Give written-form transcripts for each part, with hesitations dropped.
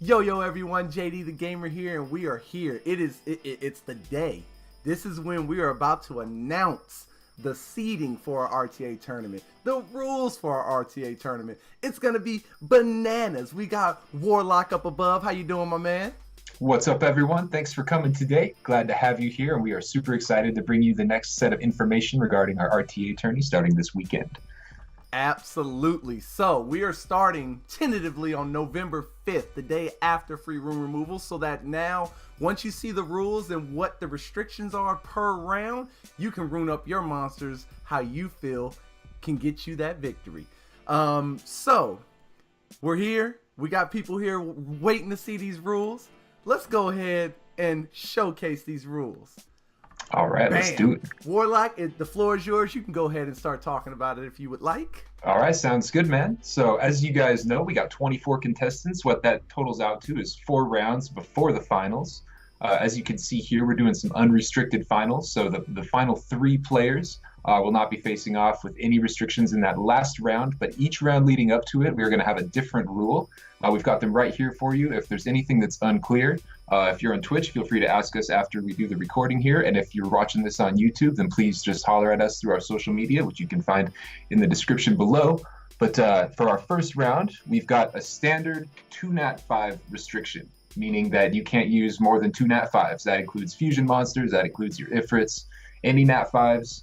Yo everyone, JD the Gamer here, and we are here. It's the day. This is when we are about to announce the seeding for our RTA tournament, the rules for our RTA tournament. It's gonna be bananas. We got Warlock up above. How you doing, my man? What's up, everyone? Thanks for coming today. Glad to have you here, and we are super excited to bring you the next set of information regarding our RTA tourney starting this weekend. Absolutely. So we are starting tentatively on November 5th, the day after free room removal, so that now once you see the rules and what the restrictions are per round, you can rune up your monsters how you feel can get you that victory. So we're here. We got people here waiting to see these rules. Let's go ahead and showcase these rules. All right, Bam. Let's do it. Warlock, the floor is yours. You can go ahead and start talking about it if you would like. All right, sounds good, man. So as you guys know, we got 24 contestants. What that totals out to is 4 rounds before the finals. As you can see here, we're doing some unrestricted finals. So the final 3 players will not be facing off with any restrictions in that last round, but each round leading up to it, we're going to have a different rule. We've got them right here for you. If there's anything that's unclear, if you're on Twitch, feel free to ask us after we do the recording here. And if you're watching this on YouTube, then please just holler at us through our social media, which you can find in the description below. But for our first round, we've got a standard 2 Nat 5 restriction, meaning that you can't use more than 2 Nat 5s. That includes fusion monsters, that includes your Ifrits, any Nat 5s.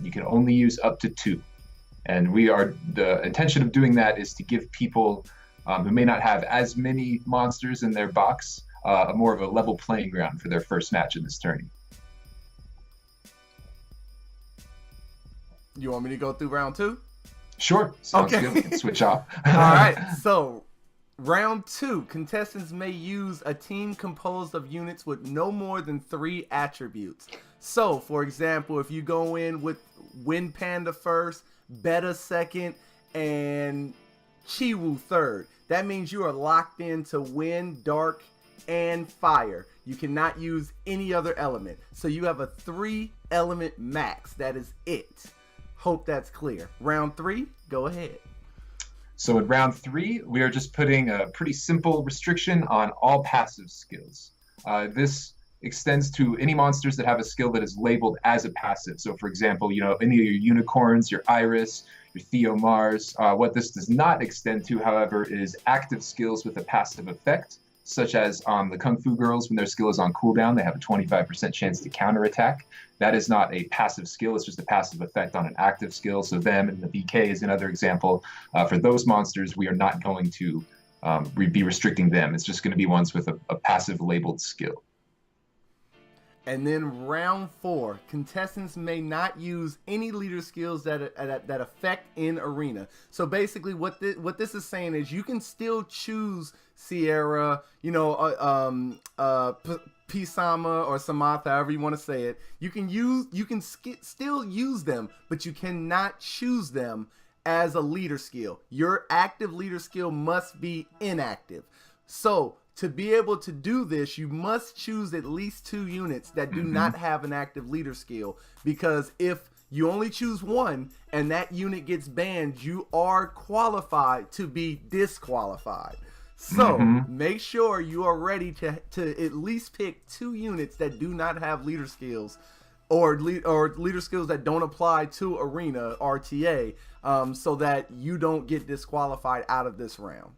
You can only use up to 2. And the intention of doing that is to give people who may not have as many monsters in their box more of a level playing ground for their first match in this tourney. You want me to go through round 2? Sure. Sounds okay. Good. We can switch off. All right. So round 2, contestants may use a team composed of units with no more than 3 attributes. So, for example, if you go in with Wind Panda first, Beta second, and Chiwu third, that means you are locked into Wind, Dark, and Fire. You cannot use any other element. So you have a 3-element max. That is it. Hope that's clear. Round 3, go ahead. So in round 3, we are just putting a pretty simple restriction on all passive skills. This extends to any monsters that have a skill that is labeled as a passive. So for example, any of your unicorns, your Iris, your Theomars. What this does not extend to, however, is active skills with a passive effect, such as the Kung Fu Girls, when their skill is on cooldown, they have a 25% chance to counterattack. That is not a passive skill, it's just a passive effect on an active skill. So them and the VK is another example. For those monsters, we are not going to be restricting them. It's just going to be ones with a passive labeled skill. And then round 4, contestants may not use any leader skills that affect in arena. So basically, what this is saying is you can still choose Sierra, Pisama or Samantha, however you want to say it. You can still use them, but you cannot choose them as a leader skill. Your active leader skill must be inactive. So to be able to do this, you must choose at least 2 units that do not have an active leader skill, because if you only choose one and that unit gets banned, you are qualified to be disqualified. So make sure you are ready to at least pick 2 units that do not have leader skills or leader skills that don't apply to arena RTA, so that you don't get disqualified out of this round.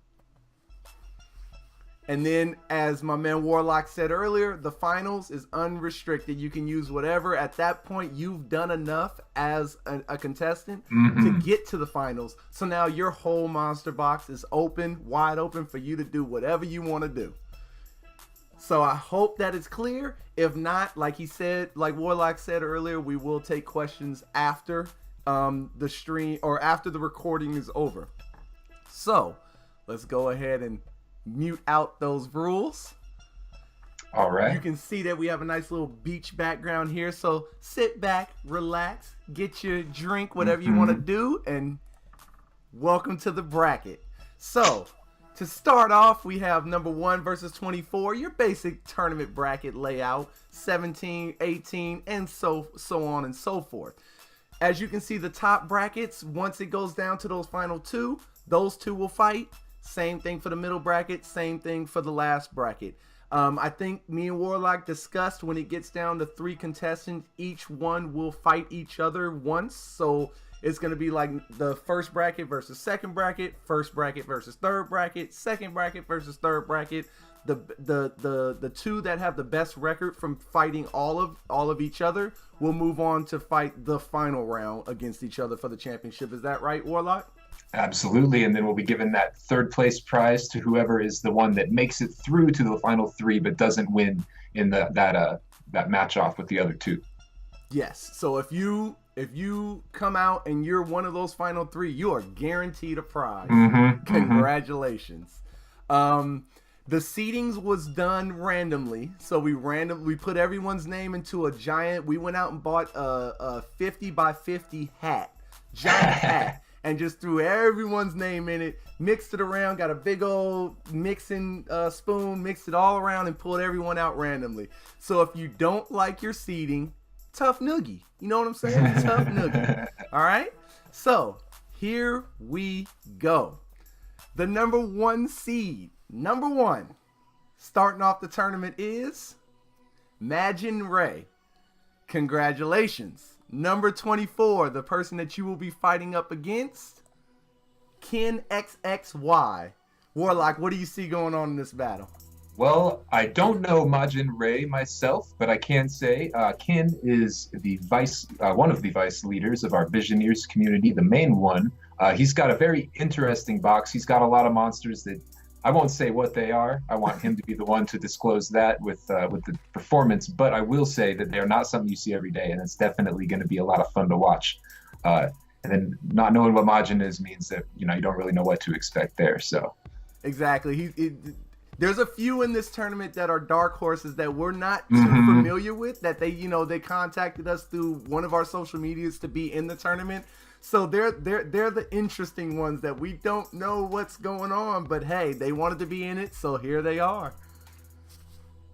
And then, as my man Warlock said earlier, the finals is unrestricted. You can use whatever. At that point, you've done enough as a contestant to get to the finals. So now your whole monster box is wide open for you to do whatever you want to do. So I hope that is clear. If not, like Warlock said earlier, we will take questions after the stream or after the recording is over. So let's go ahead and mute out those rules. All right. You can see that we have a nice little beach background here. So sit back, relax, get your drink, whatever you want to do, and welcome to the bracket. So to start off, we have number 1 versus 24, your basic tournament bracket layout, 17, 18, and so on and so forth. As you can see, the top brackets, once it goes down to those final 2, those 2 will fight. Same thing for the middle bracket. Same thing for the last bracket. I think me and Warlock discussed when it gets down to 3 contestants, each one will fight each other once. So it's going to be like the first bracket versus second bracket, first bracket versus third bracket, second bracket versus third bracket. The two that have the best record from fighting all of each other will move on to fight the final round against each other for the championship. Is that right, Warlock? Absolutely, and then we'll be given that third place prize to whoever is the one that makes it through to the final 3 but doesn't win in that match off with the other 2. Yes. So if you come out and you're one of those final 3, you are guaranteed a prize. Congratulations. The seedings was done randomly, so we put everyone's name into a giant. We went out and bought a 50 by 50 giant hat. And just threw everyone's name in it, mixed it around, got a big old mixing spoon, mixed it all around, and pulled everyone out randomly. So if you don't like your seeding, tough noogie. You know what I'm saying? Tough noogie. All right? So here we go. The number 1 seed, number 1, starting off the tournament is Majin Ray. Congratulations. Number 24, the person that you will be fighting up against, Ken XXY. Warlock, what do you see going on in this battle? Well, I don't know Majin Ray myself, but I can say Ken is the one of the vice leaders of our Visioneers community, the main one. He's got a very interesting box. He's got a lot of monsters that I won't say what they are. I want him to be the one to disclose that with the performance. But I will say that they're not something you see every day, and it's definitely going to be a lot of fun to watch. And then not knowing what Majin is means that you don't really know what to expect there. So exactly, there's a few in this tournament that are dark horses that we're not too familiar with. That they contacted us through one of our social medias to be in the tournament. So they're the interesting ones that we don't know what's going on, but hey, they wanted to be in it, so here they are.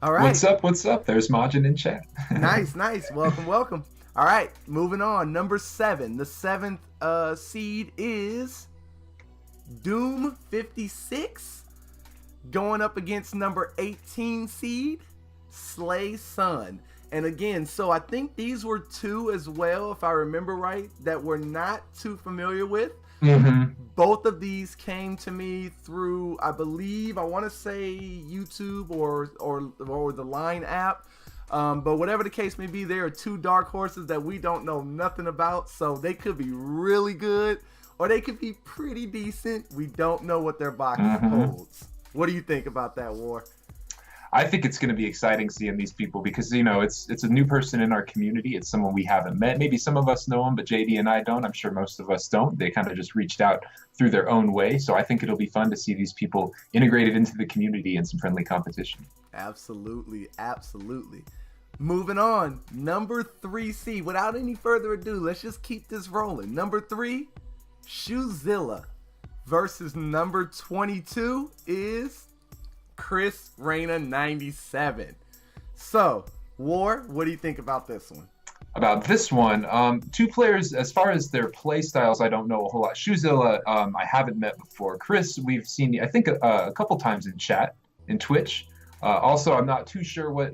All right. What's up? There's Majin in chat. Nice. Welcome. All right, moving on. Number 7. The 7th seed is Doom 56 going up against number 18 seed Slay Sun. And again, so I think these were 2 as well, if I remember right, that we're not too familiar with. Both of these came to me through, I want to say YouTube or the Line app. But whatever the case may be, there are 2 dark horses that we don't know nothing about. So they could be really good or they could be pretty decent. We don't know what their box holds. What do you think about that, War? I think it's going to be exciting seeing these people because, it's a new person in our community. It's someone we haven't met. Maybe some of us know them, but JD and I don't. I'm sure most of us don't. They kind of just reached out through their own way. So I think it'll be fun to see these people integrated into the community in some friendly competition. Absolutely. Moving on, number 3 seed. Without any further ado, let's just keep this rolling. Number 3, Shoezilla versus number 22 is Chris Reyna 97. So, War, what do you think about this one? About this one, 2 players, as far as their play styles, I don't know a whole lot. Shoezilla, I haven't met before. Chris, we've seen, I think, a couple times in chat, in Twitch. Also, I'm not too sure what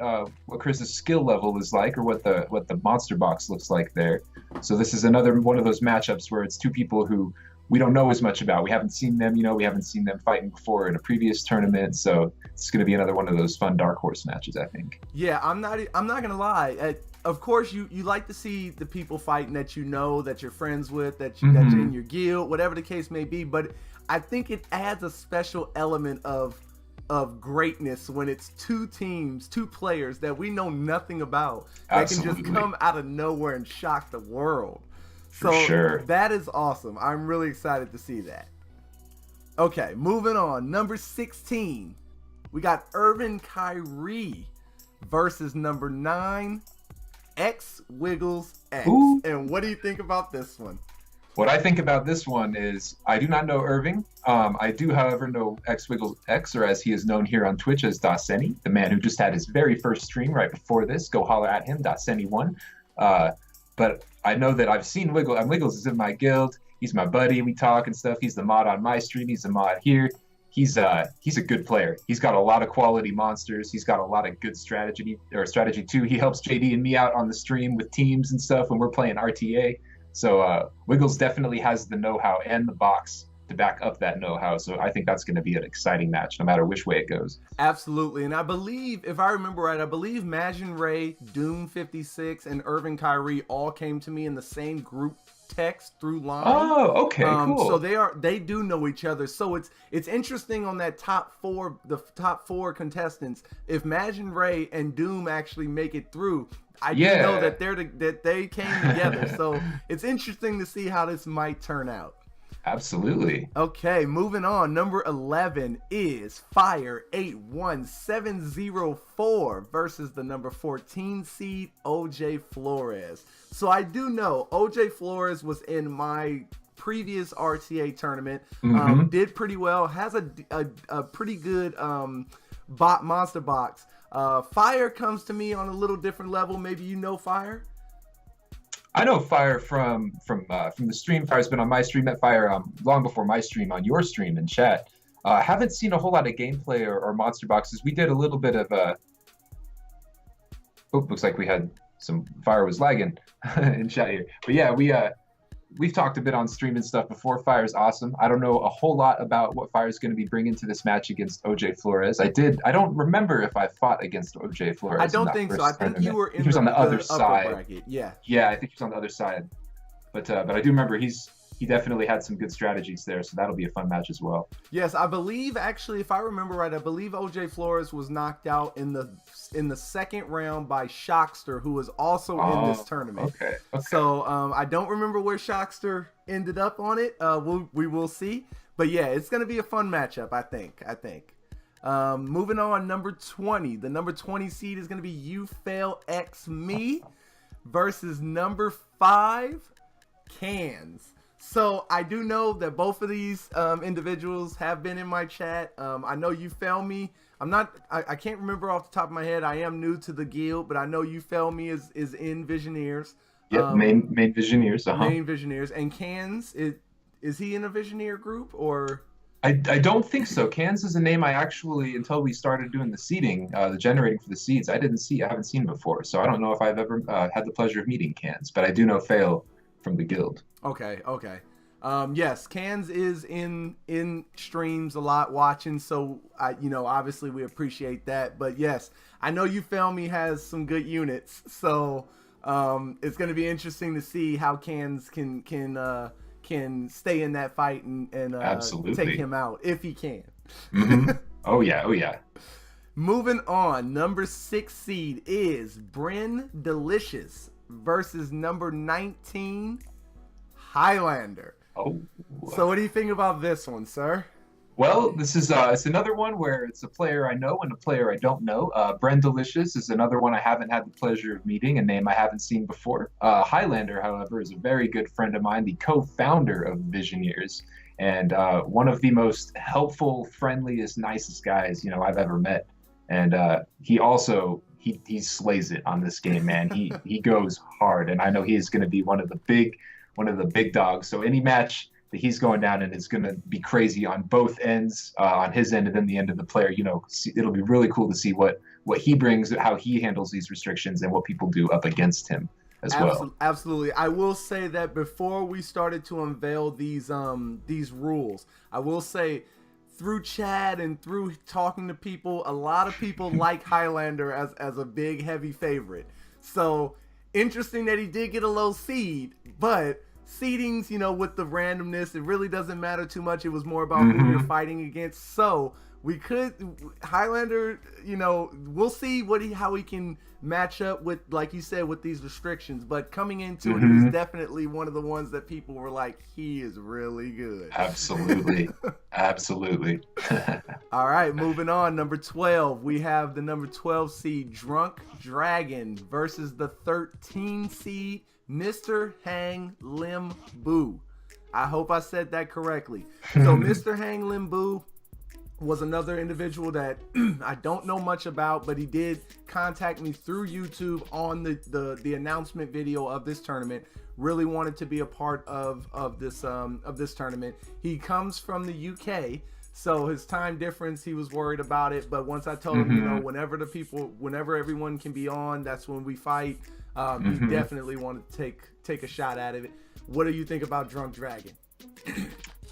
Chris's skill level is like or what the monster box looks like there. So this is another one of those matchups where it's 2 people who we don't know as much about. We haven't seen them, we haven't seen them fighting before in a previous tournament. So it's going to be another one of those fun dark horse matches, I think. Yeah, I'm not going to lie. Of course, you like to see the people fighting that that you're friends with, that you're in your guild, whatever the case may be. But I think it adds a special element of greatness when it's 2 teams, 2 players that we know nothing about that can just come out of nowhere and shock the world. So sure. That is awesome. I'm really excited to see that. Okay, moving on. Number 16, we got Irvin Kyrie versus number 9, X Wiggles X. Ooh. And what do you think about this one? What I think about this one is I do not know Irving. I do, however, know X Wiggles X, or as he is known here on Twitch as Daseni, the man who just had his very first stream right before this. Go holler at him, Daseni1. But I know that I've seen Wiggles. Wiggles is in my guild. He's my buddy. We talk and stuff. He's the mod on my stream. He's the mod here. he's a good player. He's got a lot of quality monsters. He's got a lot of good strategy too. He helps JD and me out on the stream with teams and stuff when we're playing RTA. So Wiggles definitely has the know-how and the box to back up that know-how. So I think that's going to be an exciting match, no matter which way it goes. Absolutely. And I believe, if I remember right, I believe Majin Ray, Doom56, and Irvin Kyrie all came to me in the same group text through line. Oh, okay, cool. So they do know each other. So it's interesting on that top four contestants. If Majin Ray and Doom actually make it through, I do know that they came together. So it's interesting to see how this might turn out. Absolutely. Okay, moving on. Number 11 is Fire 81704 versus the number 14 seed OJ Flores. So I do know OJ Flores was in my previous RTA tournament. Did pretty well. Has a pretty good monster box. Fire comes to me on a little different level. Maybe you know Fire. I know Fire from the stream. Fire's been on my stream. Met Fire long before my stream on your stream in chat. Haven't seen a whole lot of gameplay or monster boxes. We did a little bit of looks like we had some Fire was lagging in chat here. But yeah, we've talked a bit on stream and stuff before. Fire's awesome. I don't know a whole lot about what Fire's going to be bringing to this match against OJ Flores. I don't remember if I fought against OJ Flores. I don't think so. I think you were in he was on the other side. Bracket. Yeah, I think he was on the other side. But I do remember he definitely had some good strategies there, so that'll be a fun match as well. Yes, I believe actually, if I remember right, I believe OJ Flores was knocked out in the second round by Shockster, who was also in this tournament. Okay. So I don't remember where Shockster ended up on it. We will see. But yeah, it's gonna be a fun matchup, I think. Moving on, number 20. The number 20 seed is gonna be You Fail X Me versus number 5 Cans. So I do know that both of these individuals have been in my chat. I know You Fail Me. I can't remember off the top of my head. I am new to the guild, but I know You Fail Me is in Visioneers. Yep, main Visioneers. Main Visioneers. And Cans, is he in a Visioneer group or? I don't think so. Cans is a name I actually, until we started doing the seeding, the generating for the seeds, I haven't seen before. So I don't know if I've ever had the pleasure of meeting Cans, but I do know Fail from the guild. Okay. Yes, Cans is in streams a lot watching, so obviously we appreciate that. But yes, I know You Fail Me has some good units, so it's going to be interesting to see how Cans can stay in that fight and take him out if he can. Oh yeah. Moving on, number 6 seed is Bryn Delicious versus number 19 Highlander. Oh. So what do you think about this one, sir? Well, this is it's another one where it's a player I know and a player I don't know. Bren Delicious is another one I haven't had the pleasure of meeting, a name I haven't seen before. Highlander, however, is a very good friend of mine, the co-founder of Visioneers, and one of the most helpful, friendliest, nicest guys I've ever met. And he also he slays it on this game, man. He goes hard, and I know he is going to be one of the big dogs. So any match that he's going down in is going to be crazy on both ends, on his end and then the end of the player. It'll be really cool to see what he brings, how he handles these restrictions, and what people do up against him as well. Absolutely. I will say that before we started to unveil these rules, I will say through chat and through talking to people, a lot of people like Highlander as a big, heavy favorite. So interesting that he did get a low seed, but seedings, with the randomness, it really doesn't matter too much. It was more about who you're fighting against. So we could Highlander, we'll see how he can match up with, like you said, with these restrictions. But coming into it, he was definitely one of the ones that people were like, he is really good. Absolutely. All right, moving on. Number 12, we have the number 12 seed Drunk Dragon versus the 13 seed Mr. Hang Lim Boo. I hope I said that correctly. So Mr. Hang Lim Boo was another individual that I don't know much about, but he did contact me through YouTube on the announcement video of this tournament. Really wanted to be a part of this tournament. He comes from the UK, So his time difference, he was worried about it. But once I told him, you know, whenever everyone can be on, that's when we fight. He definitely wanted to take a shot at it. What do you think about Drunk Dragon?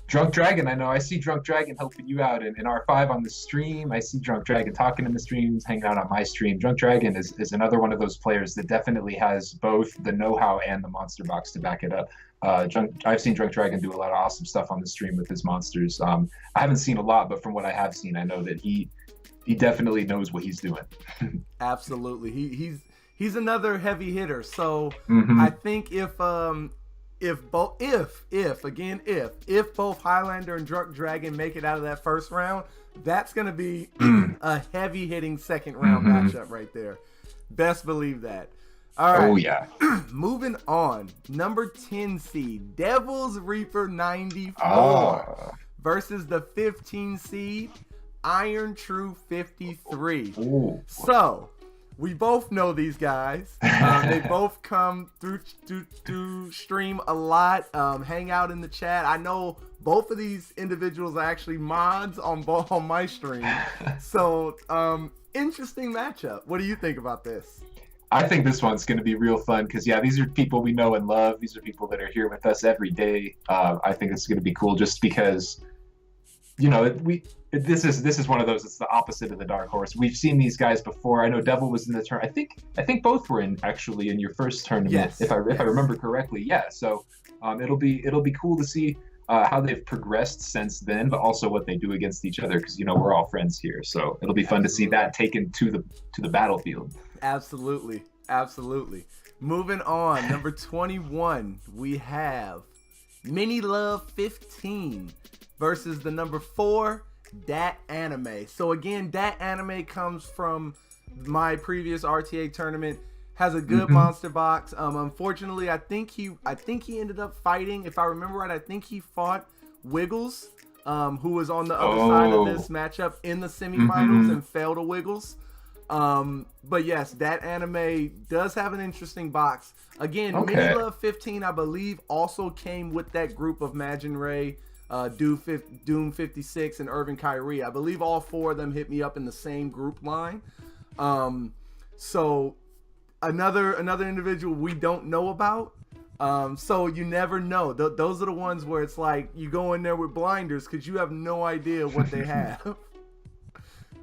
Drunk Dragon, I know. I see Drunk Dragon helping you out in R5 on the stream. I see Drunk Dragon talking in the streams, hanging out on my stream. Drunk Dragon is another one of those players that definitely has both the know-how and the monster box to back it up. I've seen Drunk Dragon do a lot of awesome stuff on the stream with his monsters. I haven't seen a lot, but from what I have seen, I know that he definitely knows what he's doing. Absolutely. He's another heavy hitter. So I think if both Highlander and Drunk Dragon make it out of that first round, that's gonna be a heavy hitting second round matchup right there. Best believe that. All right. Oh yeah. Moving on. Number 10 seed Devil's Reaper 94 versus the 15 seed Iron True 53. Ooh. So we both know these guys. They both come through stream a lot, hang out in the chat. I know both of these individuals are actually mods on my stream. So, interesting matchup. What do you think about this? I think this one's going to be real fun because, yeah, these are people we know and love. These are people that are here with us every day. I think it's going to be cool just because, you know, this is one of those. It's the opposite of the dark horse. We've seen these guys before. I know Devil was in the turn. I think both were in your first tournament, yes, if I remember correctly. Yeah. So it'll be cool to see how they've progressed since then, but also what they do against each other because, you know, we're all friends here. So it'll be fun to see that taken to the battlefield. Absolutely. Moving on, number 21, we have Mini Love 15 versus the number 4 Dat Anime. So again, Dat Anime comes from my previous RTA tournament. Has a good monster box. Unfortunately, I think he ended up fighting. If I remember right, I think he fought Wiggles, who was on the other side of this matchup in the semifinals and fell to Wiggles. But yes, Dat Anime does have an interesting box. Again, Mini Love 15, I believe, also came with that group of Majin Ray, Doom 56, and Irvin Kyrie. I believe all 4 of them hit me up in the same group line. So another individual we don't know about. So you never know. Those are the ones where it's like you go in there with blinders because you have no idea what they have.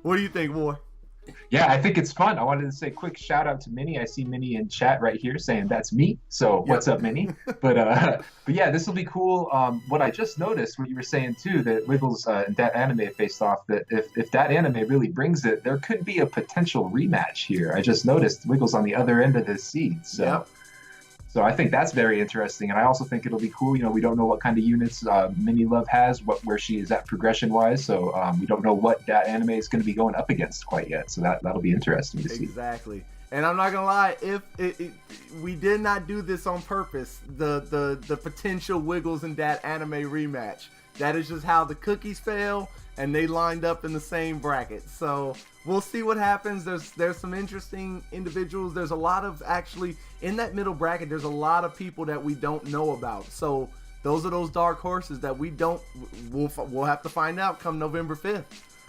What do you think, War? Yeah, I think it's fun. I wanted to say a quick shout out to Minnie. I see Minnie in chat right here saying that's me. So what's up, Minnie? But yeah, this will be cool. What I just noticed, what you were saying too, that Wiggles and Dat Anime faced off, that if Dat Anime really brings it, there could be a potential rematch here. I just noticed Wiggles on the other end of this seed. So So I think that's very interesting, and I also think it'll be cool. You know, we don't know what kind of units Mini Love has, where she is at progression-wise, so we don't know what that anime is going to be going up against quite yet. So that'll be interesting to see. Exactly. And I'm not gonna lie, if we did not do this on purpose, the potential Wiggles and that anime rematch. That is just how the cookies fell, and they lined up in the same bracket. So we'll see what happens. There's some interesting individuals. There's a lot of, actually in that middle bracket, there's a lot of people that we don't know about. So those are those dark horses that we'll have to find out come November 5th.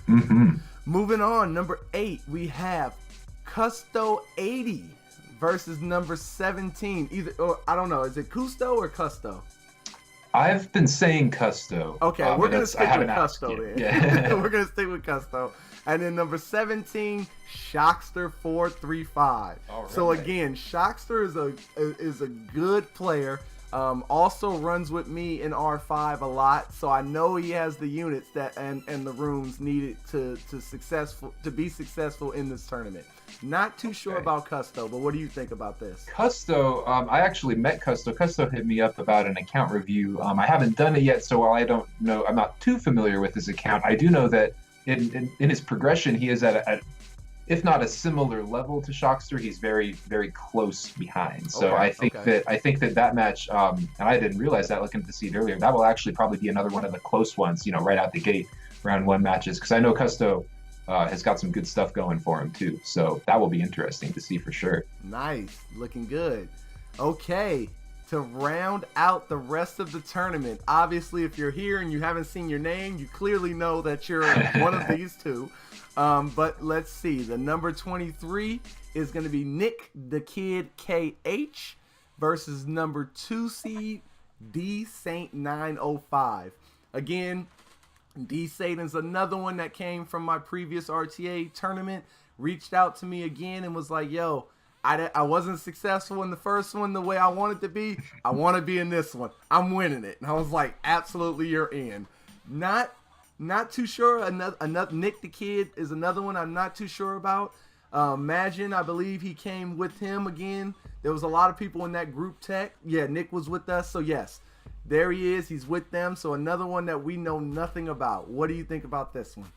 Mm-hmm. Moving on, number 8, we have Custo 80 versus number 17. I don't know, is it Custo or Custo? I've been saying Custo. Okay, we're going to stick with Custo then. Yeah. We're going to stick with Custo. And then number 17, Shockster 435. Right. So again, Shockster is a good player. Also runs with me in R5 a lot, so I know he has the units that and the rooms needed to be successful in this tournament. Not too sure about Custo, but what do you think about this? Custo, I actually met Custo. Custo hit me up about an account review. I haven't done it yet, so while I don't know, I'm not too familiar with his account. I do know that in his progression, he is at if not a similar level to Shockster, he's very, very close behind. So I think that match, and I didn't realize that looking at the seed earlier, that will actually probably be another one of the close ones, you know, right out the gate, round 1 matches, because I know Custo has got some good stuff going for him too. So that will be interesting to see for sure. Nice, looking good. Okay, to round out the rest of the tournament. Obviously, if you're here and you haven't seen your name, you clearly know that you're one of these two. But let's see. The number 23 is going to be Nick the Kid KH versus number 2 seed D Saint 905. Again, D Satan's another one that came from my previous RTA tournament, reached out to me again and was like, yo, I wasn't successful in the first one the way I wanted to be. I want to be in this one. I'm winning it. And I was like, absolutely, you're in. Not too sure. Another Nick the Kid is another one I'm not too sure about. Imagine, I believe he came with him again. There was a lot of people in that group tech. Yeah, Nick was with us. So yes, there he is. He's with them. So another one that we know nothing about. What do you think about this one?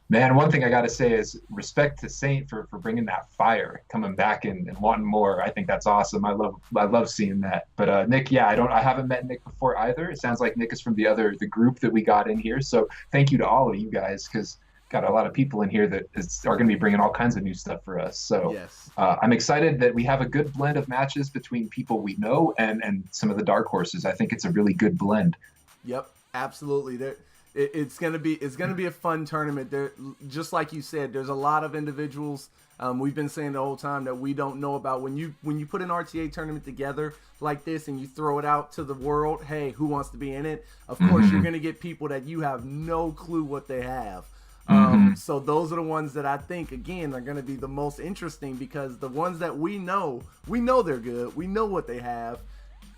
Man, one thing I got to say is respect to Saint for bringing that fire, coming back and wanting more. I think that's awesome. I love seeing that. But Nick, yeah, I haven't met Nick before either. It sounds like Nick is from the group that we got in here. So thank you to all of you guys, because got a lot of people in here that are going to be bringing all kinds of new stuff for us. So yes. I'm excited that we have a good blend of matches between people we know and some of the dark horses. I think it's a really good blend. Yep, absolutely. It's gonna be a fun tournament. There, just like you said, there's a lot of individuals. We've been saying the whole time that we don't know about. When you put an RTA tournament together like this and you throw it out to the world, hey, who wants to be in it? Of course, you're gonna get people that you have no clue what they have. So those are the ones that I think, again, are going to be the most interesting, because the ones that we know they're good. We know what they have.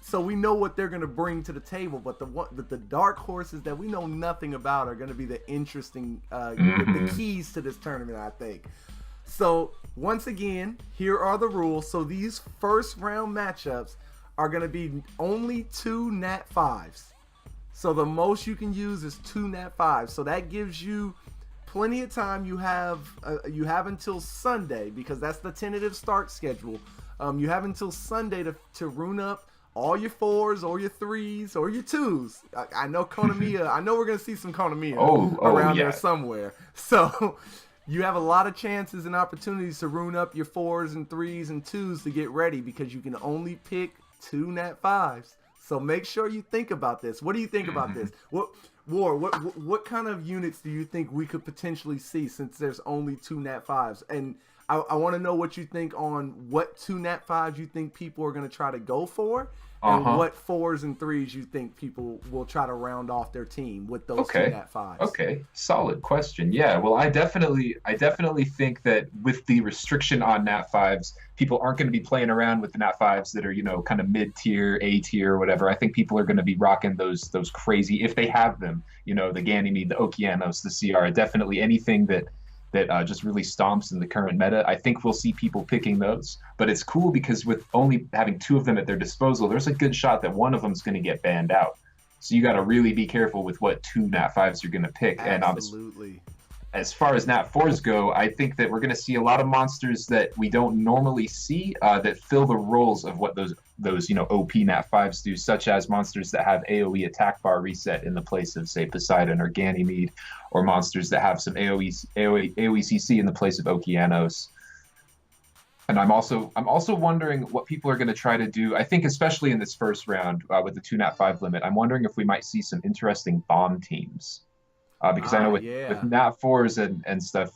So we know what they're going to bring to the table. But the dark horses that we know nothing about are going to be the interesting, the keys to this tournament, I think. So once again, here are the rules. So these first round matchups are going to be only 2 Nat 5s. So the most you can use is 2 Nat 5s. So that gives you plenty of time. You have until Sunday, because that's the tentative start schedule. You have until Sunday to rune up all your 4s or your 3s or your 2s. I know Konamiya. I know we're gonna see some Konamiya around there somewhere. So you have a lot of chances and opportunities to rune up your 4s and 3s and 2s to get ready, because you can only pick 2 Nat 5s. So make sure you think about this. What do you think about this? What kind of units do you think we could potentially see, since there's only 2 Nat 5s? And I want to know what you think on what 2 Nat 5s you think people are going to try to go for, and what 4s and 3s you think people will try to round off their team with those 2 Nat 5s. Okay, solid question. Yeah, well, I definitely think that with the restriction on Nat 5s, people aren't going to be playing around with the Nat 5s that are, kind of mid-tier, A-tier, whatever. I think people are going to be rocking those crazy, if they have them, the Ganymede, the Okeanos, the Sierra, definitely anything that just really stomps in the current meta. I think we'll see people picking those. But it's cool because with only having 2 of them at their disposal, there's a good shot that one of them is going to get banned out. So you got to really be careful with what 2 Nat 5s you're going to pick. Absolutely. And as far as Nat 4s go, I think that we're going to see a lot of monsters that we don't normally see that fill the roles of what those OP Nat 5s do, such as monsters that have AoE attack bar reset in the place of, say, Poseidon or Ganymede, or monsters that have some AoE CC in the place of Okeanos. And I'm also wondering what people are going to try to do. I think especially in this first round with the 2 Nat 5 limit, I'm wondering if we might see some interesting bomb teams. Because I know with Nat 4s and stuff,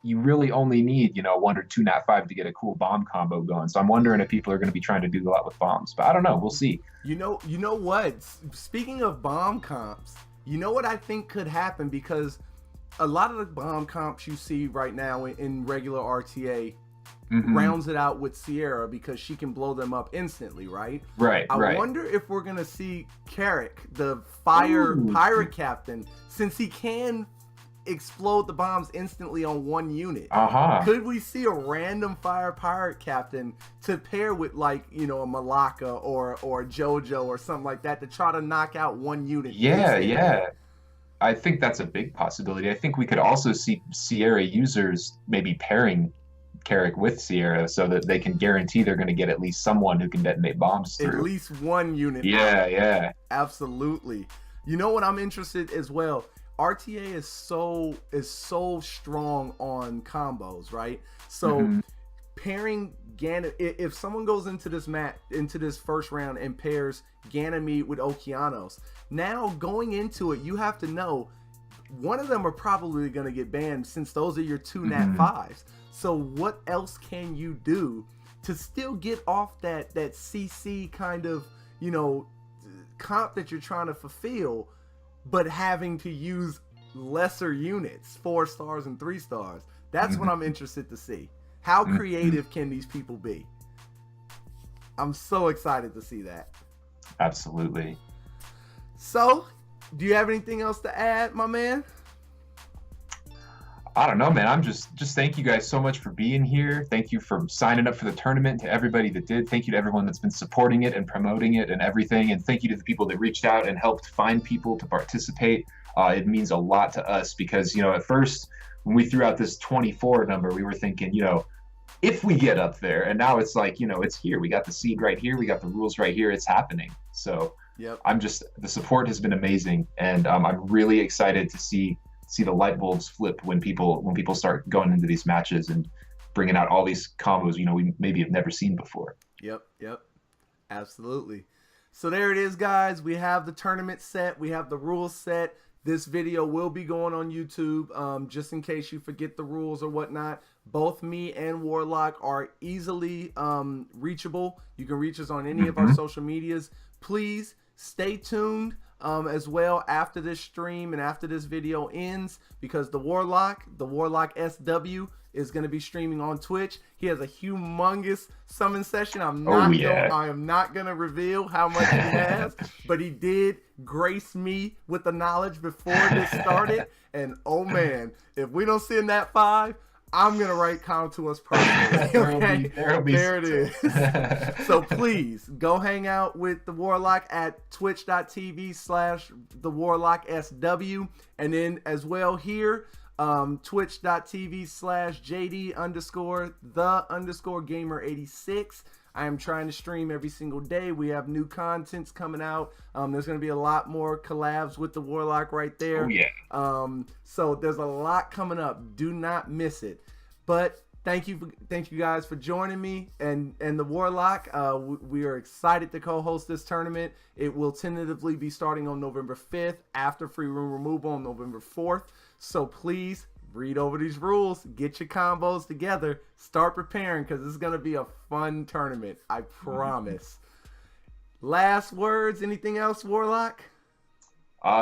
you really only need 1 or 2 Nat 5 to get a cool bomb combo going. So I'm wondering if people are going to be trying to do a lot with bombs. But I don't know. We'll see. You know what? Speaking of bomb comps, you know what I think could happen? Because a lot of the bomb comps you see right now in regular RTA rounds it out with Sierra, because she can blow them up instantly, right? Right. I wonder if we're gonna see Carrick, the fire pirate captain, since he can explode the bombs instantly on 1 unit. Could we see a random fire pirate captain to pair with, like, a Malaka or JoJo or something like that, to try to knock out 1 unit? Yeah. I think that's a big possibility. I think we could also see Sierra users maybe pairing Carrick with Sierra, so that they can guarantee they're going to get at least someone who can detonate bombs through. At least 1 unit. Yeah. Absolutely. You know what I'm interested as well? RTA is so strong on combos, right? So pairing if someone goes into this first round and pairs Ganymede with Okeanos, now going into it, you have to know one of them are probably going to get banned since those are your two Nat 5s. So what else can you do to still get off that CC kind of, you know, comp that you're trying to fulfill, but having to use lesser units, 4 stars and 3 stars? That's what I'm interested to see. How creative can these people be? I'm so excited to see that. Absolutely. So, do you have anything else to add, my man? I don't know, man. I'm just thank you guys so much for being here. Thank you for signing up for the tournament. To everybody that did, thank you to everyone that's been supporting it and promoting it and everything. And thank you to the people that reached out and helped find people to participate. It means a lot to us because, you know, at first when we threw out this 24 number, we were thinking, you know, if we get up there, and now it's like, you know, it's here. We got the seed right here. We got the rules right here. It's happening. So yep. The support has been amazing, and I'm really excited to see the light bulbs flip when people start going into these matches and bringing out all these combos, you know, we maybe have never seen before. Yep, absolutely. So there it is, guys. We have the tournament set. We have the rules set. This video will be going on YouTube, just in case you forget the rules or whatnot. Both me and Warlock are easily reachable. You can reach us on any of our social medias. Please stay tuned as well after this stream and after this video ends, because the Warlock SW is going to be streaming on Twitch. He has a humongous summon session. I am not going to reveal how much he has, but he did grace me with the knowledge before this started. And oh man, if we don't send that 5, I'm going to write comment to us personally. Okay? There it is. So please go hang out with the Warlock at twitch.tv/thewarlocksw. And then as well here, twitch.tv/JD_the_gamer86. I am trying to stream every single day. We have new contents coming out. There's going to be a lot more collabs with the Warlock right there. Oh, yeah. So there's a lot coming up. Do not miss it. But thank you guys for joining me and the Warlock. We are excited to co-host this tournament. It will tentatively be starting on November 5th after free room removal on November 4th. So please read over these rules, get your combos together, start preparing, because this is going to be a fun tournament. I promise. Last words, anything else, Warlock?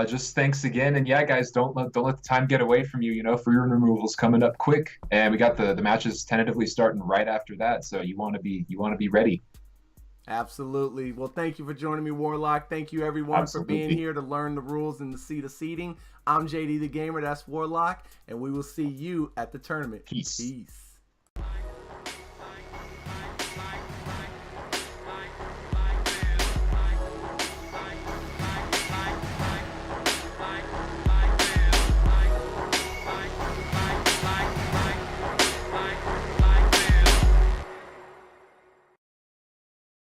Just thanks again, and yeah, guys, don't let the time get away from you. You know, free room removal's coming up quick, and we got the matches tentatively starting right after that. So you want to be ready. Absolutely. Well, thank you for joining me, Warlock. Thank you, everyone, for being here to learn the rules and to see the seeding. I'm JD the Gamer. That's Warlock, and we will see you at the tournament. Peace. Peace.